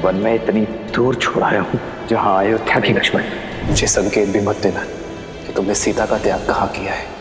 One में इतनी दूर छोड़ाया हूँ जहाँ अयोध्या की लक्ष्मण। मुझे संकेत भी मत देना कि तुमने सीता का त्याग कहाँ किया है।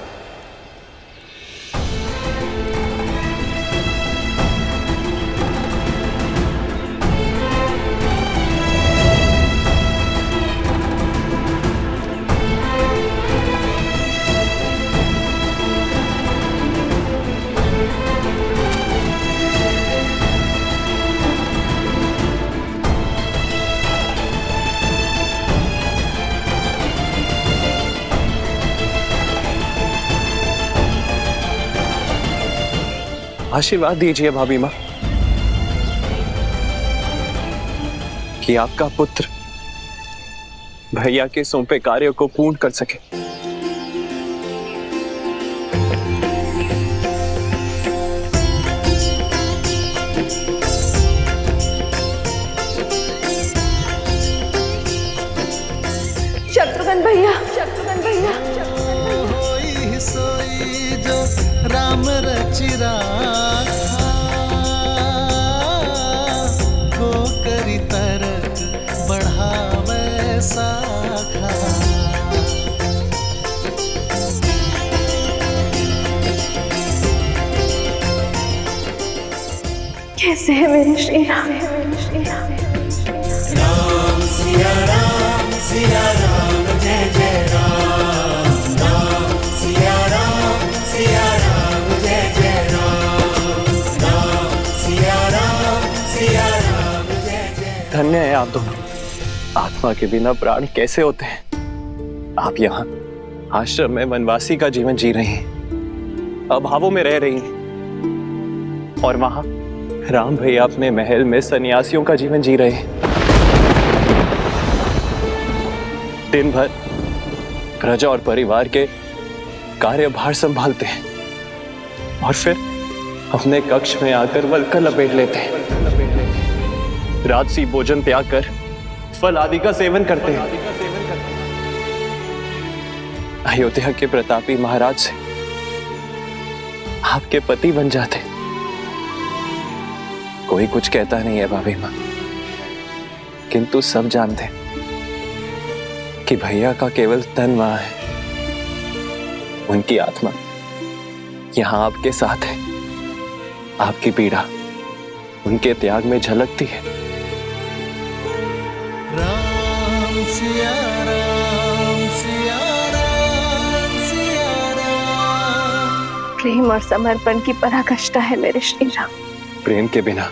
आशीर्वाद दीजिए भाभी माँ कि आपका पुत्र भैया के सौंपे कार्य को पूर्ण कर सके। शत्रुघ्न भैया, शत्रुघ्न भैया, सोई जो राम रचिरा को करी तरक बढ़ावे साखा। कैसे है मेरे श्री राम, मेरे श्री राम। राम सिया राम, सिया राम, जय जय राम। राम सिया राम, सिया राम, जय जय राम। राम सिया राम, सिया राम, जय जय। धन्य है आप दोनों। आत्मा के बिना प्राण कैसे होते हैं। आप यहाँ आश्रम में वनवासी का जीवन जी रही हैं, अभावों में रह रही हैं, और वहां राम भैया अपने महल में सन्यासियों का जीवन जी रहे हैं। दिन भर प्रजा और परिवार के कार्यभार संभालते हैं और फिर अपने कक्ष में आकर वल्कल लपेट लेते हैं। राजसी भोजन त्याग कर फल आदि का सेवन करते हैं। अयोध्या के प्रतापी महाराज से आपके पति बन जाते। कोई कुछ कहता नहीं है भाभी माँ, किंतु सब जानते हैं कि भैया का केवल तन वहां है, उनकी आत्मा यहां आपके साथ है। आपकी पीड़ा उनके त्याग में झलकती है। राम सिया राम, सिया राम, सिया राम। प्रेम और समर्पण की पराकाष्ठा है मेरे श्री राम। प्रेम के बिना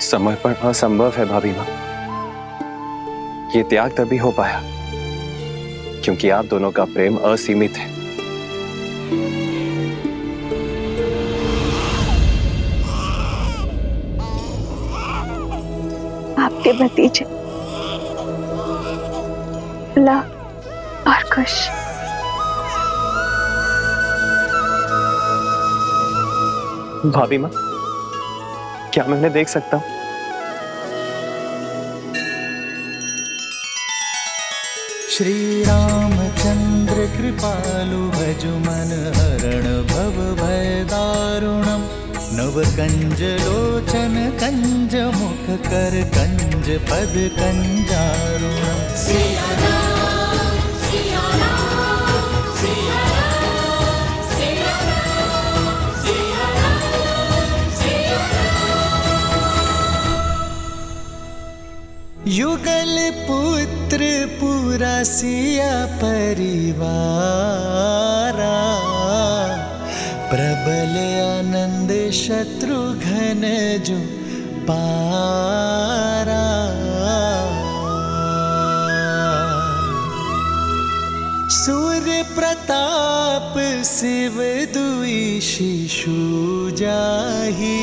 समर्पण असंभव है भाभी माँ। ये त्याग तभी हो पाया क्योंकि आप दोनों का प्रेम असीमित है। आपके भतीजे लव और कुश। भाभी माँ, क्या मैं उन्हें देख सकता हूँ? श्री रामचंद्र कृपालु भजु मन हरण भव भय दारुणम। नव कंज लोचन कंज मुख कर कंज पद कंजारुणम। सिया राम, सिया राम, सिया राम, सिया राम, सिया राम, सिया राम। युगल पुत्र पूरा सिया परिवारा। प्रबल आनंद शत्रुघ्न जो पारा। सूर्य प्रताप शिव दुई शिशु जाहि।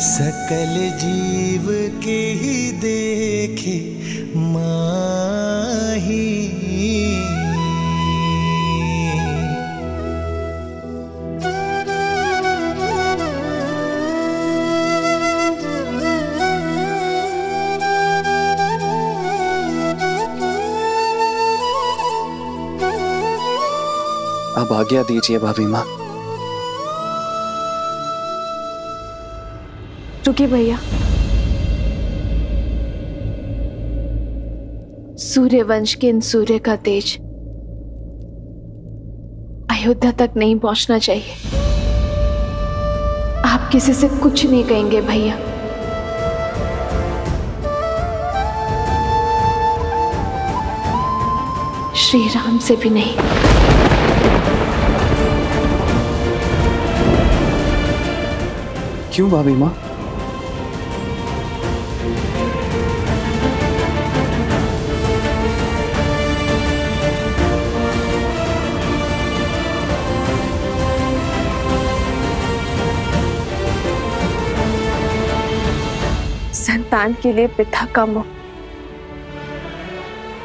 सकल जीव के ही देखे माही। अब आज्ञा दीजिए भाभी माँ। रुकिए भैया, सूर्यवंश के इन सूर्य का तेज अयोध्या तक नहीं पहुंचना चाहिए। आप किसी से कुछ नहीं कहेंगे भैया। श्री राम से भी नहीं। क्यों भाभी माँ? संतान के लिए पिता का मोह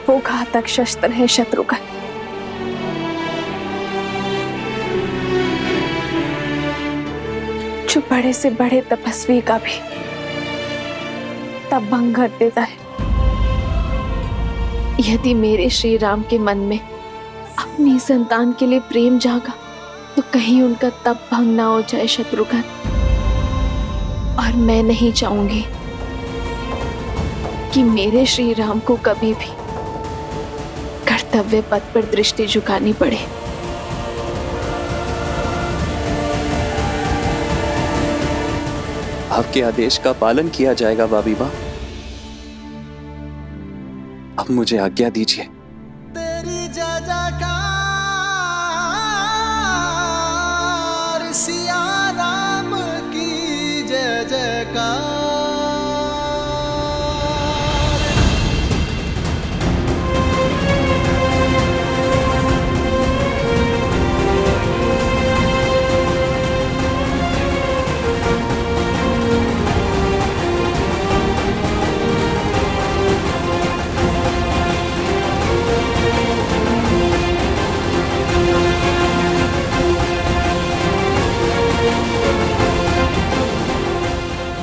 वो घातक शस्त्र है शत्रुघ्न। जो बड़े से बड़े तपस्वी का भी तब भंग कर देता है। यदि मेरे श्री राम के मन में अपनी संतान के लिए प्रेम जागा तो कहीं उनका तप भंग ना हो जाए शत्रुघ्न। और मैं नहीं चाहूंगी कि मेरे श्री राम को कभी भी कर्तव्य पथ पर दृष्टि झुकानी पड़े। आपके आदेश का पालन किया जाएगा भाभी माँ। अब मुझे आज्ञा दीजिए। तेरी जय जयकार सिया राम की जय जयकार।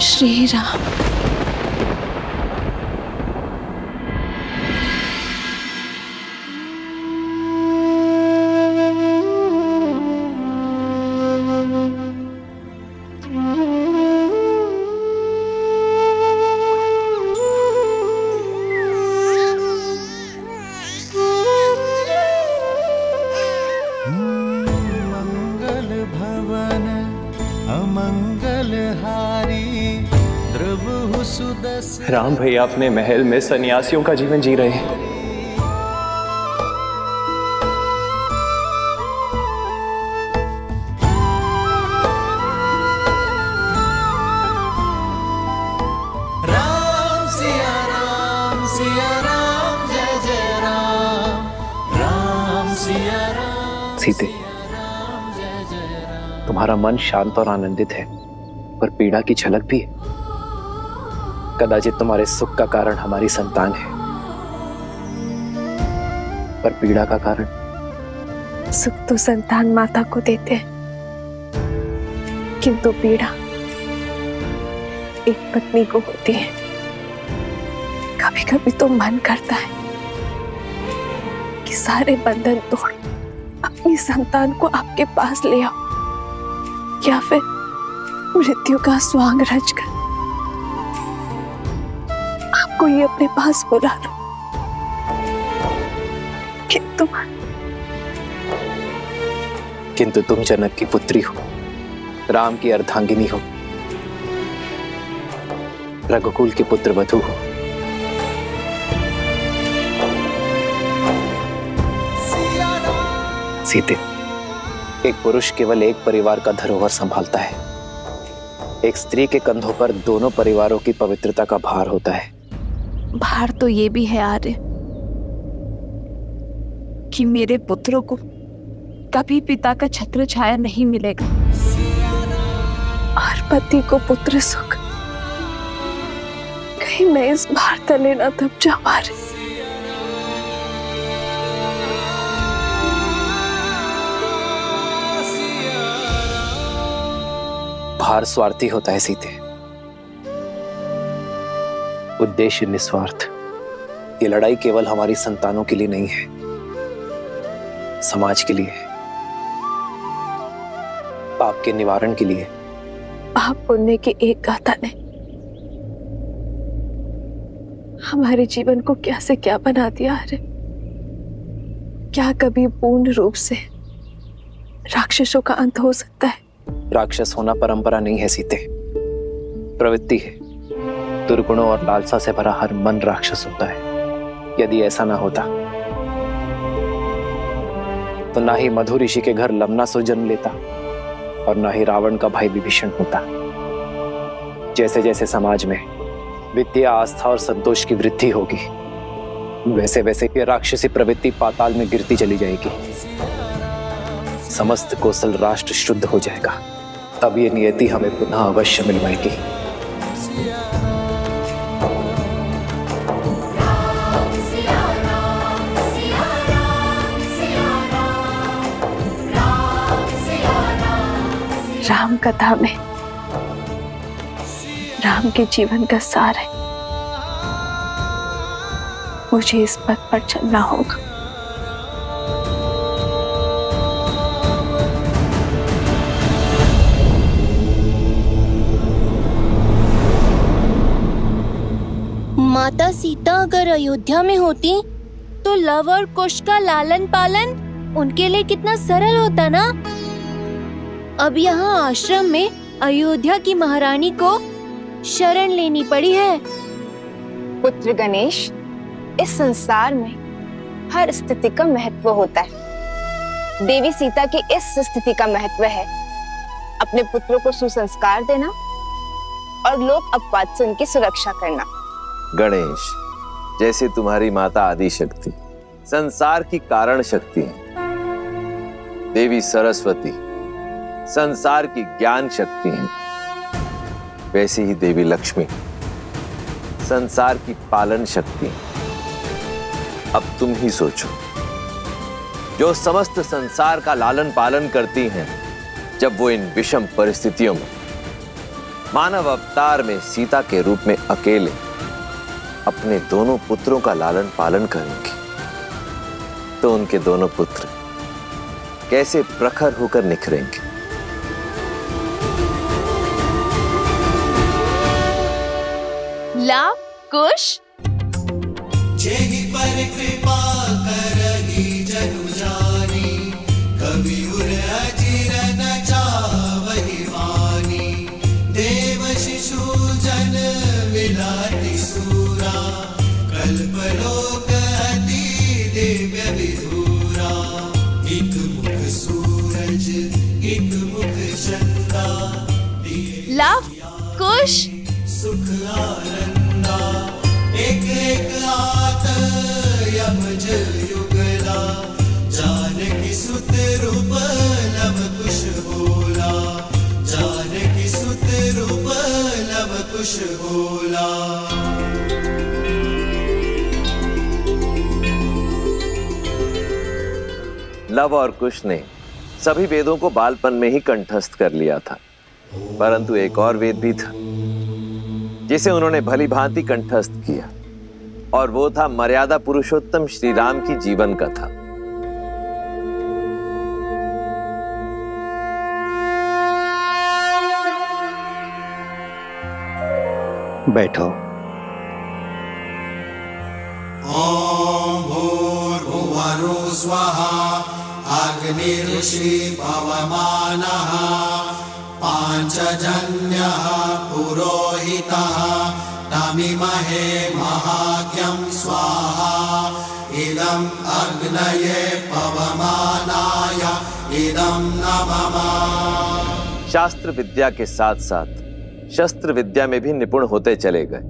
श्री राम। मंगल भवन अमंगल हारी राम भैया अपने महल में सन्यासियों का जीवन जी रहे हैं। राम सिया राम जय जय राम। राम सिया राम सीते, तुम्हारा मन शांत और आनंदित है, पर पीड़ा की झलक भी है। कदाचित तुम्हारे सुख का कारण हमारी संतान है, पर पीड़ा का कारण? सुख तो संतान माता को देते हैं, किंतु पीड़ा एक पत्नी को होती है। कभी कभी तो मन करता है कि सारे बंधन तोड़ अपनी संतान को आपके पास ले आओ, या फिर मृत्यु का स्वांग रचकर आपको ये अपने पास बुला लो। किंतु तुम जनक की पुत्री हो, राम की अर्धांगिनी हो, रघुकुल की पुत्र वधू हो। सीते, एक पुरुष केवल एक परिवार का धरोहर संभालता है। एक स्त्री के कंधों पर दोनों परिवारों की पवित्रता का भार होता है। भार तो ये भी है आर्य कि मेरे पुत्रों को कभी पिता का छत्र छाया नहीं मिलेगा, और पति को पुत्र सुख। कहीं मैं इस भार तले न दब जाऊं आर्य। भार स्वार्थी होता है सीते, उद्देश्य निस्वार्थ। ये लड़ाई केवल हमारी संतानों के लिए नहीं है, समाज के लिए है, पाप के निवारण के लिए। पाप पुण्य की एक गाथा ने हमारे जीवन को क्या से क्या बना दिया। अरे क्या कभी पूर्ण रूप से राक्षसों का अंत हो सकता है? राक्षस होना परंपरा नहीं है सीते, प्रवृत्ति है। दुर्गुणों और लालसा से भरा हर मन राक्षस होता है। यदि ऐसा ना होता तो ना ही मधु ऋषि के घर लवनासुर जन्म लेता और ना ही रावण का भाई विभीषण होता। जैसे जैसे समाज में विद्या, आस्था और संतोष की वृद्धि होगी, वैसे वैसे ये राक्षसी प्रवृत्ति पाताल में गिरती चली जाएगी। समस्त कौशल राष्ट्र शुद्ध हो जाएगा, तब ये नियति हमें पुनः अवश्य मिलवाएगी। राम कथा में राम के जीवन का सार है। मुझे इस पथ पर चलना होगा। माता सीता अगर अयोध्या में होती तो लव और कुश का लालन पालन उनके लिए कितना सरल होता ना। अब यहाँ आश्रम में अयोध्या की महारानी को शरण लेनी पड़ी है। पुत्र गणेश, इस संसार में हर स्थिति का महत्व होता है। देवी सीता की इस स्थिति का महत्व है अपने पुत्रों को सुसंस्कार देना और लोक अपवाद से उनकी सुरक्षा करना। गणेश, जैसे तुम्हारी माता आदि शक्ति संसार की कारण शक्ति है, देवी सरस्वती संसार की ज्ञान शक्ति है, वैसे ही देवी लक्ष्मी संसार की पालन शक्ति है। अब तुम ही सोचो, जो समस्त संसार का लालन पालन करती हैं, जब वो इन विषम परिस्थितियों में मानव अवतार में सीता के रूप में अकेले अपने दोनों पुत्रों का लालन पालन करेंगे, तो उनके दोनों पुत्र कैसे प्रखर होकर निखरेंगे। लाव कुश जेहि पर कृपा करहि जनु जानी, कवि उर अजिर न चावहि वानी। देव शिशु जन विलाति सूरा, कल्पलोक अति दिव्य विधूरा। एक मुख सूरज एक मुख चंदा, लाव कुश सुख आनंदा। एक एक आत यमज युगला, जानकी सुत रूप लव कुश बोला। जानकी सुत रूप लव कुश बोला। लव और कुश ने सभी वेदों को बालपन में ही कंठस्थ कर लिया था, परंतु एक और वेद भी था जिसे उन्होंने भली भांति कंठस्थ किया, और वो था मर्यादा पुरुषोत्तम श्री राम की जीवन कथा। बैठो। ओम भूर्भुवः स्वः, अग्निर्षि पवमानः। पांचजन्यः पुरोहितः, तमिमहे महाज्ञं स्वाहा। इदं अग्नये पवमानाय, इदं नमः। शास्त्र विद्या के साथ साथ शस्त्र विद्या में भी निपुण होते चले गए।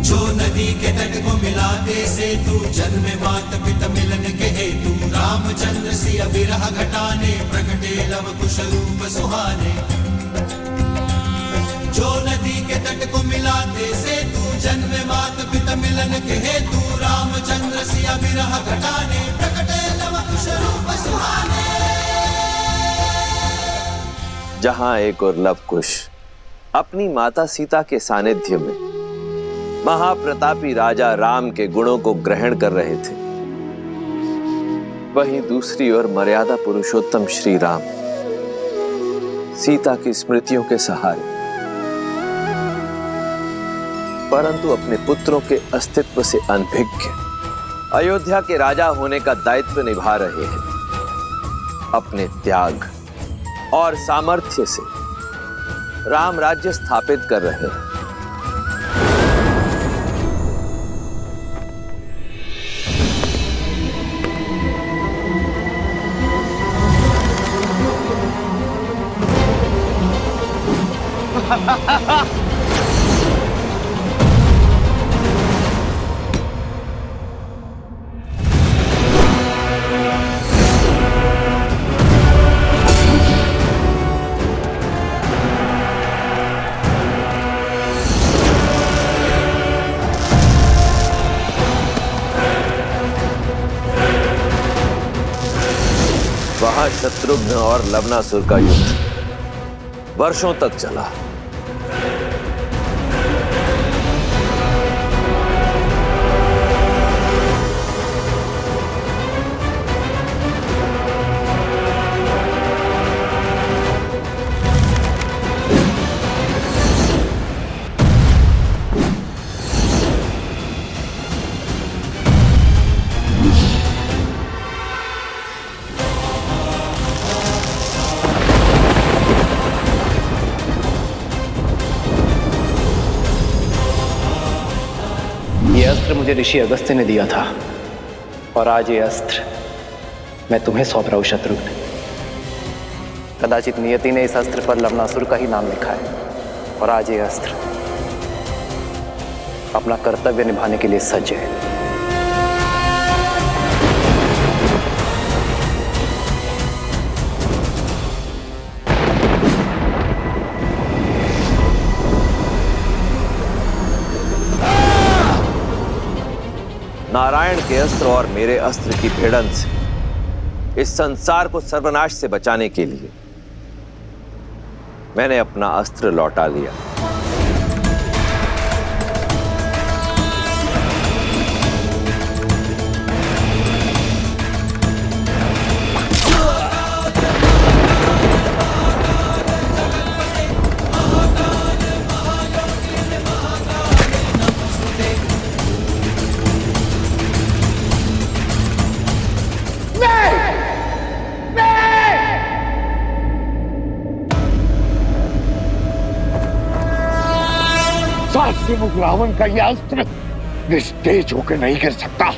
जो नदी के तट को मिलाते सेतु, जन्म मात पिता मिलन के हेतु। रामचंद्र सिया विरह घटाने, प्रकटे लव कुश रूप सुहाने। जो नदी के तट को मिलाते सेतु, जन्म मात पिता मिलन के हेतु। रामचंद्र सिया विरह घटाने, प्रकटे लव कुश रूप सुहाने। जहां एक और लव कुश अपनी माता सीता के सानिध्य में महाप्रतापी राजा राम के गुणों को ग्रहण कर रहे थे, वहीं दूसरी ओर मर्यादा पुरुषोत्तम श्री राम सीता की स्मृतियों के सहारे परंतु अपने पुत्रों के अस्तित्व से अनभिज्ञ अयोध्या के राजा होने का दायित्व निभा रहे हैं। अपने त्याग और सामर्थ्य से राम राज्य स्थापित कर रहे हैं। वहां शत्रुघ्न और लवनासुर का युद्ध वर्षों तक चला। ये अस्त्र मुझे ऋषि अगस्त्य ने दिया था और आज ये अस्त्र मैं तुम्हें सौंप रहा हूं शत्रुघ्न। कदाचित नियति ने इस अस्त्र पर लवनासुर का ही नाम लिखा है और आज ये अस्त्र अपना कर्तव्य निभाने के लिए सज्ज है। नारायण के अस्त्र और मेरे अस्त्र की भिड़ंत से इस संसार को सर्वनाश से बचाने के लिए मैंने अपना अस्त्र लौटा लिया। मुख रावण का यह अस्त्र निस्तेज होकर नहीं गिर सकता।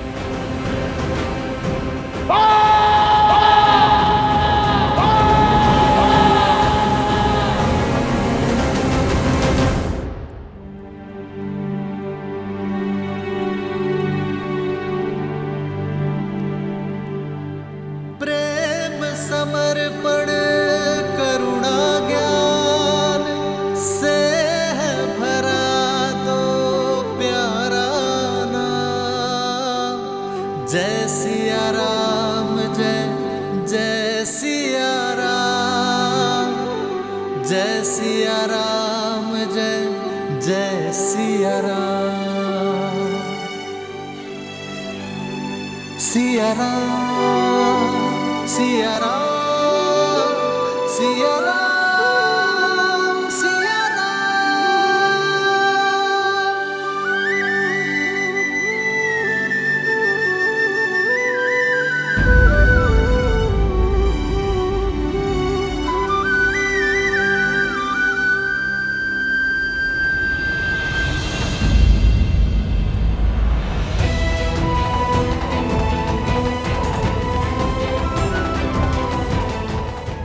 प्रेम समर्पण करुणा ज्ञान से जय सिया राम जय जय सिया राम, जय सिया राम जय जय सिया राम, सिया राम सिया राम सिया राम सिया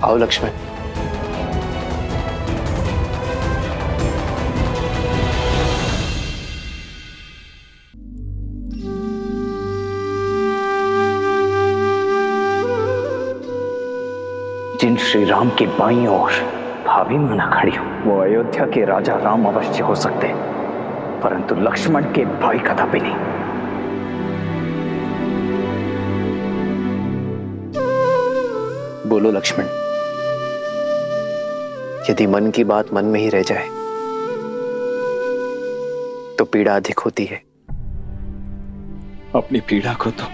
आओ लक्ष्मण। जिन श्री राम की बाईं ओर भाभी मना खड़ी हो वो अयोध्या के राजा राम अवश्य हो सकते, परंतु लक्ष्मण के भाई कदापि नहीं। बोलो लक्ष्मण, यदि मन की बात मन में ही रह जाए तो पीड़ा अधिक होती है। अपनी पीड़ा को तो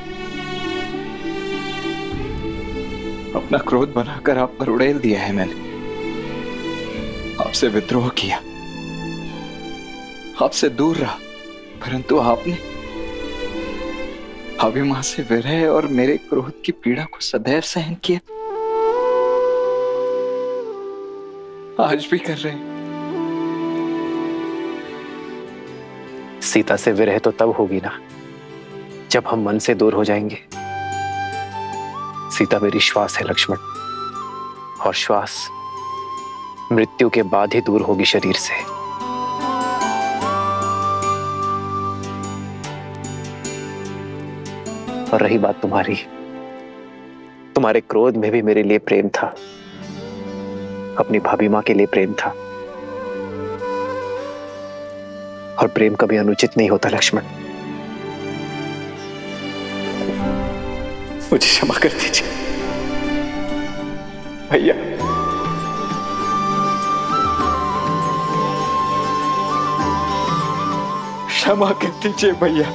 अपना क्रोध बनाकर आप पर उड़ेल दिया है मैंने। आपसे विद्रोह किया, आपसे दूर रहा, परंतु आपने भाभी मां से विरह और मेरे क्रोध की पीड़ा को सदैव सहन किया, आज भी कर रहे हैं। सीता से विरह तो तब होगी ना जब हम मन से दूर हो जाएंगे। सीता मेरी श्वास है लक्ष्मण, और श्वास मृत्यु के बाद ही दूर होगी शरीर से। और रही बात तुम्हारी, तुम्हारे क्रोध में भी मेरे लिए प्रेम था, अपनी भाभी मां के लिए प्रेम था, और प्रेम कभी अनुचित नहीं होता लक्ष्मण। मुझे क्षमा कर दीजिए भैया। क्षमा कर दीजिए भैया।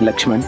लक्ष्मण,